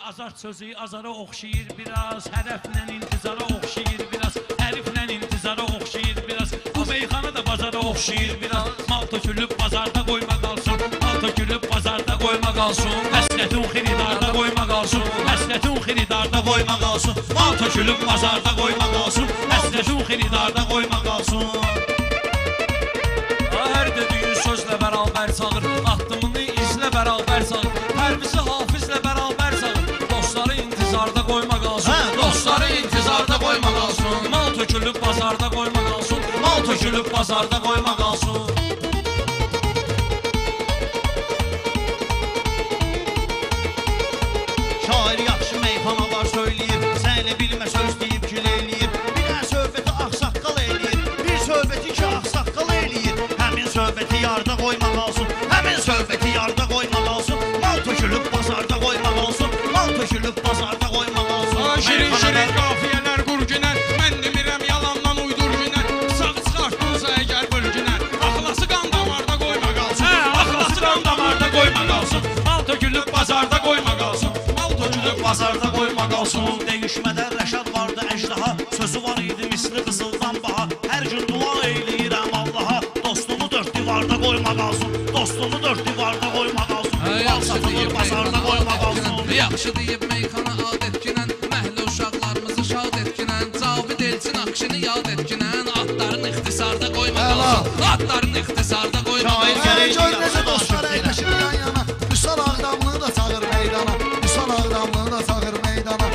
Azar sözü azara oxşayır biraz, hərflə intizara oxşayır biraz, hərflə intizara oxşayır biraz. Bu meyxana da bazara oxşayır biraz. Mal tökülüb bazarda qoyma qalsın, mal tökülüb bazarda qoyma qalsın. Həsrətin xiridarda qoyma qalsın, həsrətin xiridarda qoyma qalsın. Mal tökülüb bazarda qoyma qalsın, həsrətin xiridarda qoyma qalsın. Hər dediyin sözlə bərabər çağır, addımını izlə bərabər çağır, hərbisi hafizlə bərabər çağır. Dostları intizarda qoyma qalsın, dostları intizarda qoyma qalsın. Mal tökülüb bazarda qoyma qalsın, mal tökülüb bazarda qoyma qalsın. Şair yaxşı meyxanalar söyləyir, sənə bilmə söz deyib gül eləyir. Bir dənə söhbəti ağsaqqal eləyir, bir söhbəti ki ağsaqqal eləyir. Həmin söhbəti yarda qoyma qalsın, həmin söhbəti yarda qoyma qalsın. Mal tökülüb bazarda qoyma qalsın, mal tökülüb bazarda qoyma qalsın. Şirin şirin qafiyələr qur günə, mən demirəm yalandan uydur günə. Sağ çıxartdınsa əgər bölgünə, axlası qan damarda qoyma qalsın, Axlası qan damarda qoyma qalsın, mal tökülüb bazarda qoyma qalsın. Bazarda qoyma qalsın. Dəyişmədə Rəşad vardı əjdaha, sözü var idi misli qızıldan baha. Hər gün dua eyləyirəm Allaha, dostumu dörd divarda qoyma qalsın, dostumu dörd divarda qoyma qalsın. Mal satılır bazarda qoyma qalsın. Yaxşı deyib meyxana adət günən, məhlə uşaqlarımızı şad etkinən, Cavid Elçin Akşini yad etkinən, atların ixtisarda qoyma qalsın, atların ixtisarda qoyma Şair qalsın. gərək Gör necə dostlar əyləşir yan yana, Vüsal Ağdamlını da çağır meydana, Vüsal Ağdamlını da çağır meydana.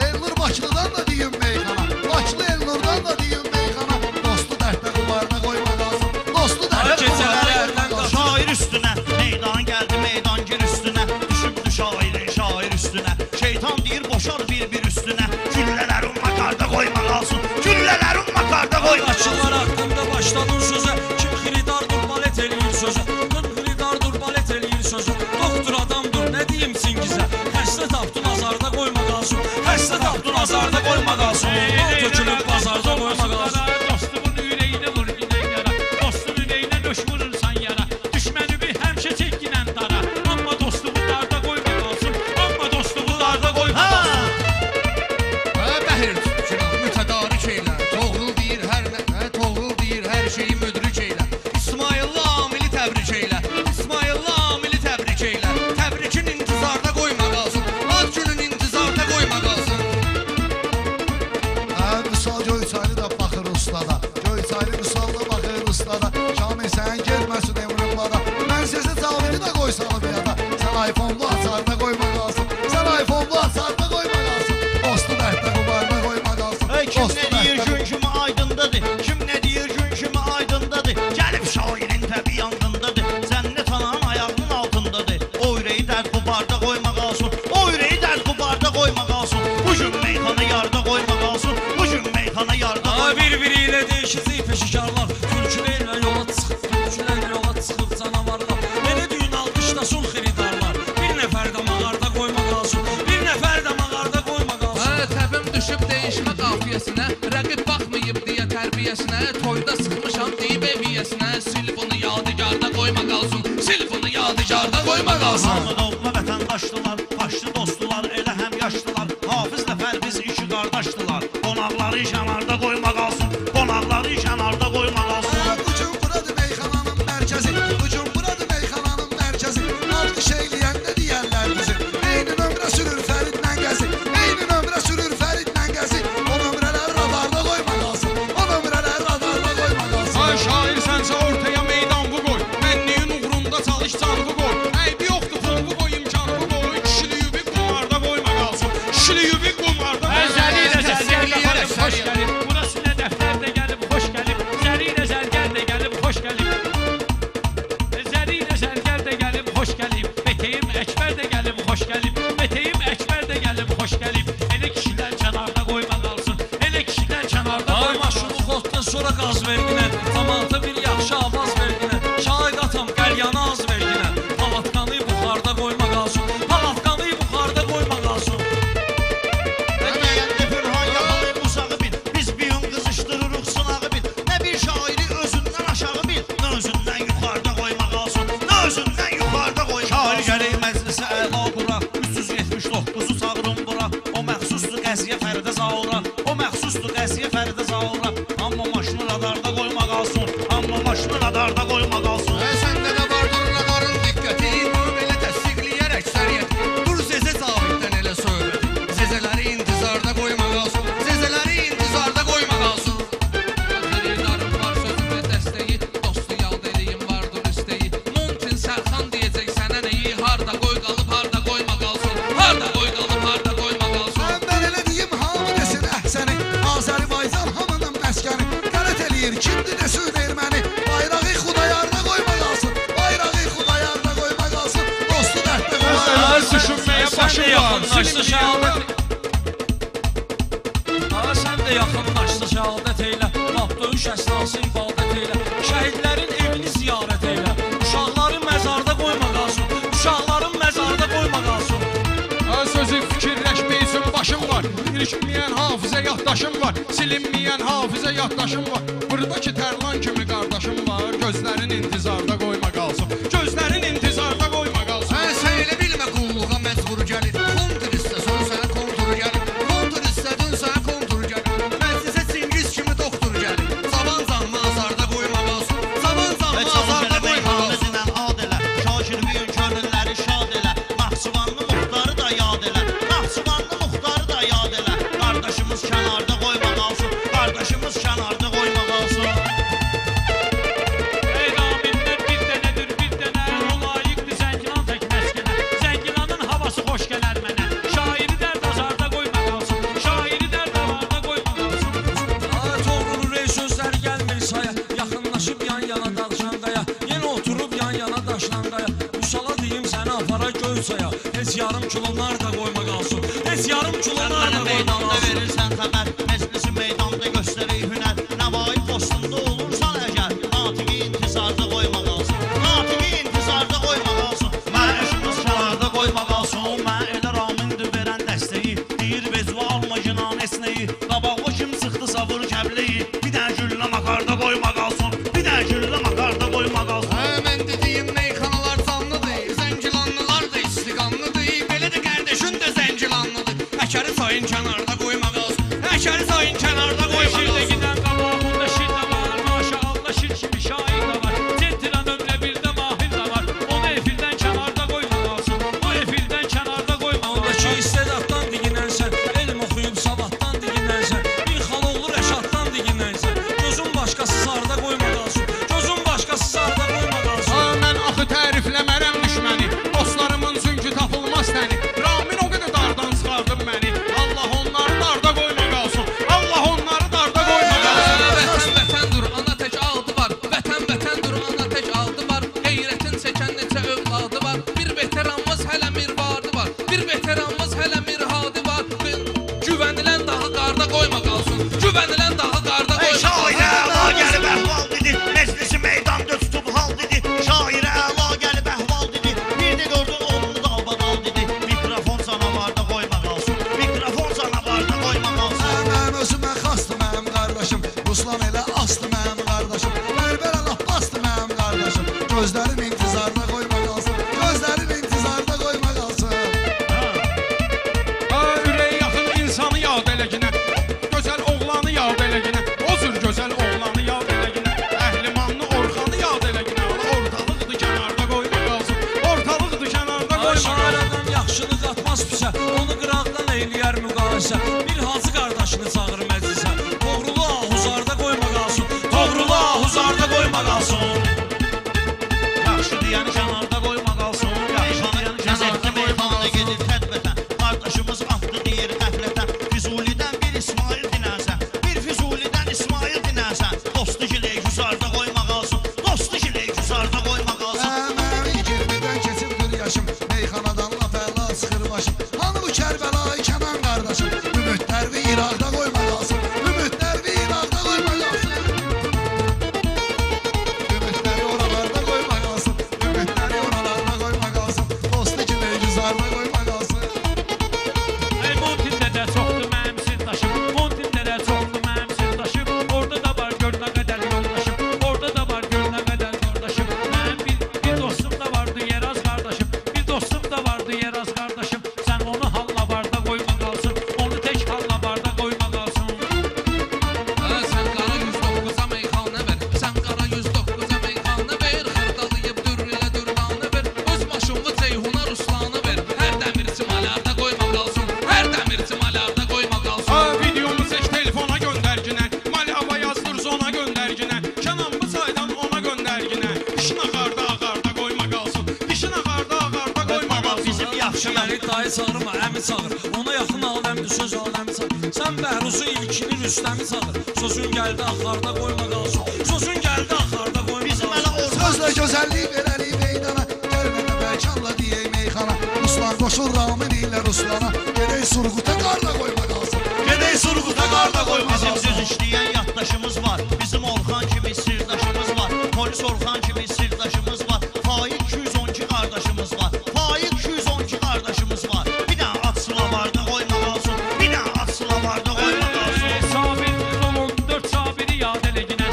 Elnur Bakılıdan da deyim meyxana, Bakılı Elnurdan da deyim meyxana. Dostu dərddə qubarına qoyma qalsın, dostu dərddə qubarına qoyma qalsın. Şair üstünə, meydan gəldi meydan gir üstünə. Düşübdü şairin şair üstünə. Şeytan deyir boşar bir üstünə. Güllələrin makarda qoyma qalsın, güllələrin makarda qoyma qalsın. Açılar haqqında başladın sözə, kim xiridardır balet eləyir sözə, kim xiridardır balet eləyir sözə. Doktor adamdır, nə deyim Çingizə, xəstə tapdın azarda qoyma qalsın, xəstə tapdın azarda qoyma qalsın. Mal tökülüb bazarda qoyma qalsın. Dostumun ürəyinə vur ginən yara, dostun ürəyinə döş vurursan yara. Düşməni bir həmşə çəkginən dara, amma dostumu darda qoyma qalsın, amma dostumu darda qoyma qalsın. Bəhir tutuşuram, mütədarik eylə, Toğrul deyir Toğrul deyir hər şeyi müdrik eylə. İsmailli amili təbrik eylə, İsmailli amili təbrik eylə. Təbrikin intizarda qoyma qalsın, ad günün intizarda qoyma qalsın. Vüsal Göyçaylı da baxır ustada, Göyçaylı Vüsal da baxır ustada. Kamil sən gelməsin emrimlada, mən sizi Cavidi də qoysalım yada. Sən iPhone-lu açarda qoyma qalsın, sən iPhone-lu açarda qoyma qalsın. Dostu dərddə qubarına qoyma qalsın, Kim dostu nə deyir dərddə gün kimi aydındadır, kim nə deyir gün kimi aydındadır. Gəlib şairin təbi yanğındadır, zənnət ananın ayağının altındadır. O ürəyi dərd qubarda qoyma qalsın, o ürəyi dərd qubarda qoyma qalsın. Bu gün meyxana yarda qoyma qalsın, bu gün meyxana yarda qoyma qalsın. Bir-biri ilə değişəcək peşikarlar, Türkülərlə yola çıxıb, Türkülərlə yola çıxıb canavarlar. Elə düyün alqışlasın xiridarlar, bir nəfər də mağarda qoyma qalsın, bir nəfər də mağarda qoyma qalsın. Təbim düşüb dəyişmə qafiyəsinə, rəqib baxmayıb deyə tərbiyəsinə, toyda sıxmışam deyib eviyyəsinə, sil bunu yadigarda qoyma qalsın, sil bunu yadigarda qoyma qalsın. Hamı doğma vətəndaşdılar, başlı dostdular, elə həm yaşdılar. Hafizlə Pərviz iki qardaşdılar. Qonaqları kənarda qoyma qalsın, qonaqları kənarda qoyma qalsın. Bu gün buradır meyxananın mərkəzi, bu gün buradır meyxananın mərkəzi. Alqış eyləyəndə deyərlər bizi, eyni nömrə sürür Fəridlə gəzi, eyni nömrə sürür Fəridlə gəzi. O nömrələr radarda qoyma qalsın, o nömrələr radarda qoyma qalsın. Ay şair sənsə ortaya meydanı qoy, mənliyin uğrunda çalış canını qoy. Əybi yoxdur pulunu qoy, imkanını qoy, kişiliyi bir qumarda qoyma qalsın, kişiliyi bir qumarda qoyma qalsın. Hoş gəlib, burası nə dəftərdə gəlib, xoş gəlib. Fəridə Zaura. O məxsusdur qəziyə Fəridə Zaura. Amma maşını radarda qoyma qalsın. Amma maşını radarda qoyma qalsın. Səndə də vardır radarın diqqəti, bunu belə təsdiqləyər əksəriyyət. Dur Zezə Zaviddən elə söhbəti, Zezələri intizarda qoyma qalsın, Zezələri intizarda qoyma qalsın. Xəridarım var sözümə dəstəyi, dostu yad eləyim vardır istəyi. Montin Sərxan deyəcək sənə neyi, harda qoy qalıb, harda qoyma qalsın. Harda qoy qalıb, harda qoyma qalsın. Ben elə deyim hamı desin əhsəni Azərbaycan hamının məskəni Qələt eləyir kimdir desin erməni Bayrağı Xudayarda qoyma qalsın Bayrağı Xudayarda qoyma qalsın Dostu dərddə qoyma Məsələlər düşünməyə Sən başım də var. yaxınlaşdı şəhadət. Sən də yaxınlaşdı şəhadət eylə. Lap döyüş əsnası ibadət eylə. Şəhidlərin evini ziyarət eylə. Uşaqların məzarda qoyma qalsın. Uşaqların məzarda qoyma qalsın. Sözü fikirləşmək üçün başım var. İlişməyən hafizə yaddaşım var. Silinməyən hafizə yaddaşım var. Buradakı tərlan kimi qardaşım var. Gözlərin intizarda qoyma qalsın. Gözlərin intizarda qoyma qalsın. Sən elə bilmə qulluğa məcbur gəlir. Kontur istəsən sənə kontur gəlir. Kontur istədin sənə kontur gəlir. Məclisə Çingiz kimi doktor gəlir. Saban canımı azarda qoyma qalsın. Saban canımı azarda qoyma qalsın. Dinən ad elə, Şakirbiyin könülləri şad elə. Naxçıvanlı muxtarı da yad elə. Naxçıvanlı muxtarı da yad elə. Qardaşımız kənarda qoyma qalsın. Qardaşımız kənarda qoyma qalsın. Eydamində bir dənədir bir dənə. O layiqdir Zəngilan tək məskənə. Zəngilanın havası xoş gələr mənə. Şairi dərd azarda qoyma qalsın. Şairi dərd avarda qoyma qalsın. Toğrulu rey sözləri gəlmir saya. Yaxınlaşıb yan yana danışandaya. Yenə oturub yan yana daşlandaya. Musala deyim səni apara Göyçaya. Heç yarım kilolar da qoyma qalsın. Heç yarım Sən kilolar mənə da qoyma meydanda qalsın. verirsən xəbər. Məclisi meydanda göstərir hünər. Nəvai postunda olursan əgər. Natiqi intizarda qoyma qalsın. Natiqi intizarda qoyma qalsın. Məişimiz kənarda qoyma qalsın. Mən elə Ramindir verən dəstəyi. Deyir vezva alma jinan esneyi. Qabaqlı kim sıxdı savur kəbleyi. Bir də güllə makarda qoyma qalsın. Bir də güllə makarda qoyma qalsın. Mən dediyim meyxanalar canlıdır, Zəngilanlılar da istiqanlıdır. Belə də qardaşın da Zəngilanlıdır. Əkəri sayın kənarda qoyma qalsın. Əkəri sayın kənarda qoyma Şirdə qalsın. gedən qabağında şir də var. Maşallah şir kimi şair də var. Centran ömrə birdə mahir də var. Onu efildən kənarda qoyma qalsın. O efildən kənarda qoyma qalsın. Ondakı istedaddan diginənsən, elm oxuyub savaddan diginənsən. Bir xaloğlu Rəşaddan diginənsən. Gözün başqası sarda qoyma qalsın. Gözün başqası sarda qoyma qalsın. Mən axı tərifləmərəm düşməni. Dostlarımın çünki tapılmaz təni. Ramin o qədər dardan çıxardın məni. Allah onları darda qoyma qalsın. Allah onları darda qoyma qalsın. Vətən vətəndir, ana tək adı var. Vətən vətəndir, ana tək adı var. Qeyrətin çəkən neçə övladı var. Bir veteranımız hələ mirvadı var. Bir veteranımız hələ mirhadı var. Güvənilən dağı qarda qoyma qalsın. Güvənilən dağı qarda Ey qoyma şairə qalsın. əla gəlib əhval dedi. Məclisi meydanda tutub hal dedi. Şairə əla gəlib əhval dedi. Bir də gördün oğlunu da albadal dedi. Mikrofon sana varda qoyma qalsın. Mikrofon sana varda qoyma qalsın. Mənim özümə xastı mənim qardaşım Ruslan elə astı mənim qardaşım Bərbəl Abbasdı mənim qardaşım Gözlərin intizarda qoyma qalsın Gözlərin intizarda qoyma qalsın Ürəyi yaxın insanı yad eləginə. Gözəl oğlanı yad eləginə. O cür gözəl oğlanı yad eləginə. Əhlimanlı Orxanı yad eləginə. Ortalıqdır kənarda qoyma qalsın. Ortalıqdır kənarda qoyma qalsın. Şair adam yaxşılıq atmaz pisə. Onu qıraqdan eyləyər müqayisə. Bir hacı qardaşını çağır məclisə. Toğrulu ahuzarda qoyma qalsın. Toğrulu ahuzarda qoyma qalsın. Yaxşı deyəni kənarda qoyma qalsın. Yaxşı deyəni kənarda meydanda gedir tədbətən. Qardaşımız atdı deyir qəflətən. Füzulidən bir İsmail dinəsən. Bir Füzulidən İsmail dinəsən. Dostu gilə güzarda qoyma qalsın. Dostu gilə güzarda qoyma qalsın. Mənim 20-dən keçib bir yaşım Meyxanadan laf əla sıxır başım Hanı bu Kərbəlayı Kənan qardaşım Ümidlər bir İraqda qoyma qalsın Ümidlər bir İraqda qoyma qalsın Ümidləri oralarda qoyma qalsın Ümidləri oralarda qoyma qalsın Dostu kimi güzarda qoyma qalsın Ey Montində də çoxdur mənim sirdaşım. Montində də çoxdur mənim sirdaşım. Orada da var gör nə qədər yoldaşım. Orada da var gör nə qədər yoldaşım. Mənim bir dostum da vardı Yeraz qardaşım. Bir dostum da vardı Yeraz qardaşım. Sən onu halla barda qoyma qalsın. Onu tək halla barda çağırma, əmi çağır. Ona yaxın aləmdir, söz aləmi çağır. Sən Bəhruzu ilkini Rüstəmi çağır. Sözün gəldi axarda qoyma qalsın. Sözün gəldi axarda qoyma Bizim qalsın. hələ orta Sözlə gözəllik verəlik meydana, gəlməkə bəlkanla deyək meyxana. Ruslan qoşur Ramil ilə Ruslana, gedək Surguta qarda qoyma qalsın. Gedək Surguta qarda qoyma Bizim qalsın. düz işləyən yaddaşımız var. Bizim Orxan kimi sirdaşımız var. Polis Orxan kimi sirdaşımız var. Faik 212 qardaşımız var. Faik 212 qardaşımız var. Bir dənə at sılavarda qoyma qalsın. Bir dənə at sılavarda qoyma qalsın. Sabir dolun 4 sabiri yad eləginə.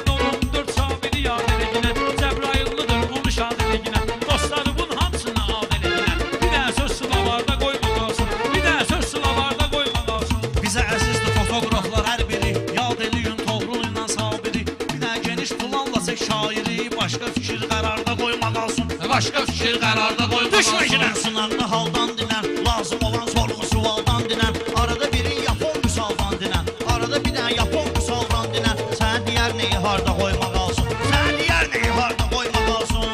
Dolun 4 sabiri yad eləginə. Cəbrayıllıdır bunu şad eləginə. Dostları bunun hamısına ad eləginə. Bir də söz sılavarda qoyma qalsın. Bir də söz sılavarda qoyma qalsın. Bizə əzizdir fotoqraflar hər biri. Yad eləyin Toğrul ilə Sabiri. Bir dənə geniş planla çək şairi. Başqa fikir qərarda qoyma qalsın. Başqa fikir qərarda qoyma Düşmə qalsın.ginə. Sınaqlı haldan dinən, lazım olan sorğu sualdan dinən. Arada biri yapon müsaldan dinən. Arada bir dənə yapon müsaldan dinən. Sən deyər neyi harda qoyma qalsın. Sən deyər neyi harda qoyma qalsın.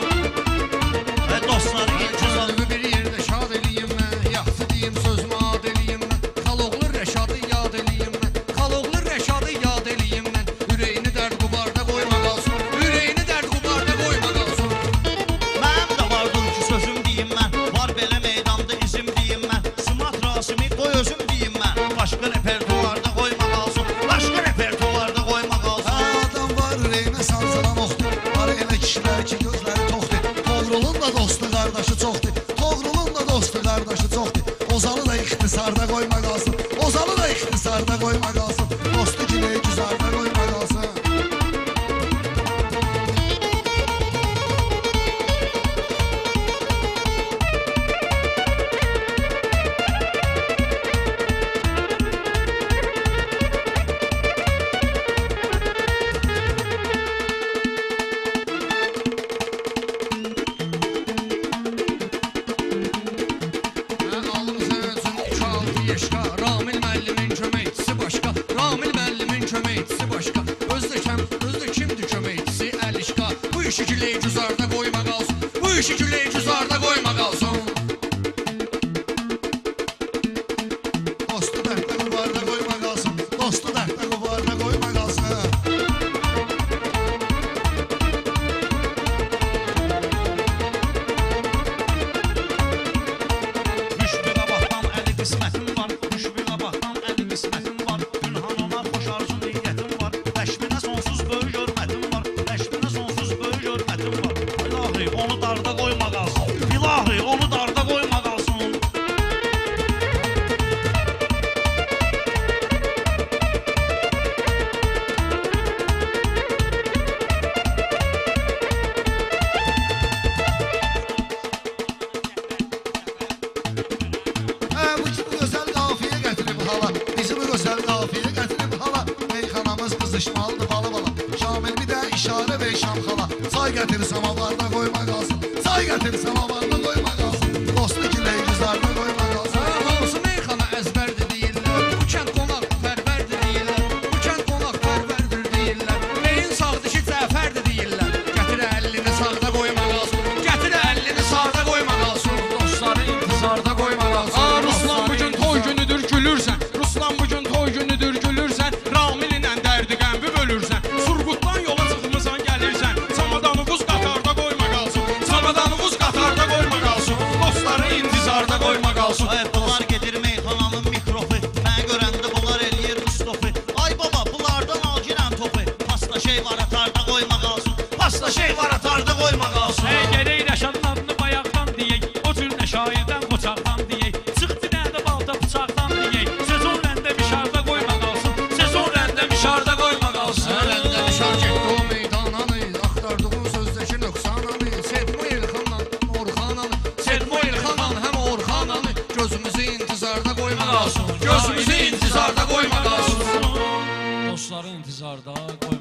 Və dostları intizar. Qəlbi bir yerdə şad eləyim mən, yaxşı deyim sözümü ad eləyim mən. Xaloğlu Rəşadı yad eləyim mən, Xaloğlu Rəşadı yad eləyim mən. Ürəyini dərd qubarda qoyma qalsın, ürəyini dərd qubarda qoyma qalsın. Mənim də vardır ki sözüm deyim mən. Var belə meydanda izim deyim mən. Sımat Rasimi qoy özüm deyim mən. Başqa repertuarda qoyma qalsın. Başqa repertuarda qoyma qalsın. Adam var ürəyinə sancılan oxdur. Var elə kişilər ki gözləri toxdur. Toğrulun da dostu qardaşı çoxdur. Toğrulun da dostu qardaşı çoxdur. Ozalı da ixtisarda qoyma qalsın. Ozalı da ixtisarda qoyma qalsın. Dostu gilə güzarda qoyma qalsın. Mən alım sənətin 2-6 yaşqa, Ramil müəllimin köməkçisi başqa, Ramil müəllimin köməkçisi başqa. Özdə kimdir köməkçisi Əlişqa? Bu işi güləy güzarda qoyma qalsın, bu işi güləy güzarda qoyma qalsın. Dostu dərddə qubarda qoyma qalsın. Dostu dərddə qubarda qoyma qalsın. Müşfiq abaqdan əli qismətim var. Müşfiq abaqdan əli qismətim var. Günhan ona xoş arzu niyyətim var. Ləşminə sonsuz böyük hörmətim var. Ləşminə sonsuz böyük hörmətim var. İlahi onu darda qoyma qalsın. İlahi onu darda qoyma qalsın. Bu gözəl qafiyə gətirib hala. Bizi bu gözəl qafiyə gətirib hala. Meyxanamız qızışmalıdır balı bala. Şamil bir də işarə ver Şamxala. Çay gətir samavarda qoyma qalsın. Çay gətir samavarda qoyma qalsın. Dostu giləy güzarda qoyma qalsın. Hansı meyxana əzbərdir deyirlər, bu kənd qonaq pərvərdir deyirlər, bu kənd qonaq pərvərdir deyirlər. Beyin sağdır ki Cəfərdir deyirlər. Gətir əlini sağda qoyma qalsın, gətir əlini sağda qoyma qalsın. Dostları intizarda qoyma qalsın. Ruslan bugün toy günüdür gülürsən. Ruslan bugün toy günüdür gülürsən. Ramil ilə dərdi qəmbi bölürsən. Surgutdan yola çıxmısan gəlirsən. Çamadanımız qatarda qoyma qalsın. Çamadanımız qatarda qoyma qalsın. Dostları intizarda qoyma qalsın. Ay bunlar gedir meyxananın mikrofu. Mən görəndə bunlar eləyir Mustafa. Ay baba bunlardan al girən topu. Pasta şey var atarda qoyma qalsın. Pasta şey var atarda qoyma qalsın. Gərək Rəşadın adını bayaqdan deyək. O cür nə şairdən qoçaqdan deyək. Çıx bir dənə də balta bıçaqdan deyək. Sezon rəndə mişarda qoyma qalsın. Sezon rəndə mişarda qoyma qalsın. Ələndə nişar getdi o meydananı, axtardığın sözdəki nöqsananı. Sedmo İlxanla Orxananı, Sedmo İlxanla həm Orxananı. Gözümüzü intizarda qoyma qalsın, gözümüzü intizarda qoyma qalsın. Dostları intizarda qoyma